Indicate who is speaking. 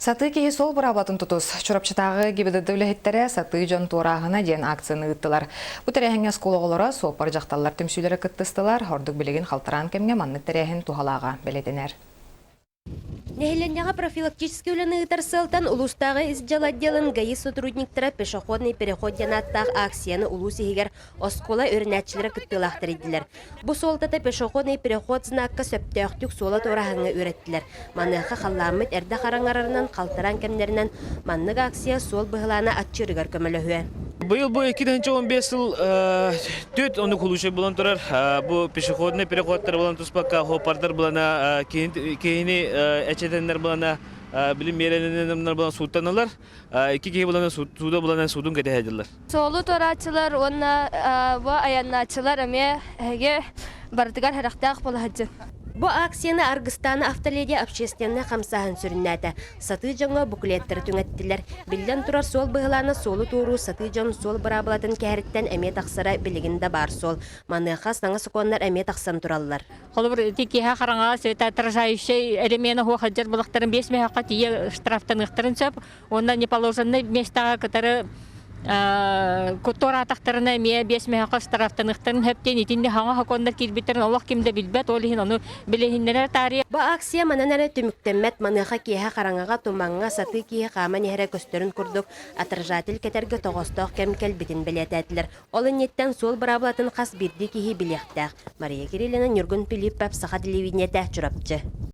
Speaker 1: Саты кеһи сол бұрабатын тұтыз. Чурапчытағы гибеді үліхеттері саты жон турағына ден акцияны ұттылар. Бұ тәрәхіңе скологолара сопар жақталар түмсүйлері кыттыстылар. Хордық білеген қалтыран кемге манны тәрәхін тухалаға белетінер.
Speaker 2: Нехиленняга профилактический уленыгытар сылтан улустағы изжал отделын ГАИ сотрудниктары пешеходный переход жанаттағы акцияны улусигер оскола өрнәтчілері кыттылақтыр еділер. Бұ солтата пешеходный переход знакка сөптөқтік сола торағыңы өреттілер. Манныға қалламыт әрді қараңарарынан қалтыран кемдерінен манныға акция сол бұғылана атчырығар көмілі.
Speaker 3: Быйыл бу 2015 жыл төт оны кулушы булан турар. Бу пешеходный переходтар булан туспакка хопардар булана кейини эчеденнер булана билим мерененнер булан суттаналар. Iki kişi bulana suda bulana sudun kete hediler.
Speaker 4: Solu toraçılar ona bu ayannaçılar ama hege bardıgar haraktaq bolahacı.
Speaker 2: Bu акцияны Аргыстаны автоледия общественный хамсаһын сүріннәді. Саты жоңа буклеттері түңеттілер. Білден тұрар сол бұғыланы солы туыру саты жоң сол бұрабылатын кәріттен әме тақсыра білігінде бар сол. Маныға саңа сұқонлар әме тақсан тұралылар.
Speaker 5: Қолы бір текеға қараңаға сөйті атыржайышай әлемені хоқаджар бұлықтарын 5 меққа тие штрафтан ұқтырын сөп. Онда не положенный местаға кітары Кутора тахтарына мия 5 меха штрафтаныктарын хептен итинде хаңа хакондар кирбитерин Аллах кимде билбет олихин аны билехиннер тари.
Speaker 2: Бу акция мананары түмүктеммет маныха киһа караңага тумаңга саты киһа каман эре көстөрүн курдук атыржатыл кетерге тогосток кемкел битин билететлер. Олыннеттен сол бараблатын кас бирди киһи билехтак. Мария Кириллина, Нюргун Пилиппов, Саха телевидениеде чурапчы.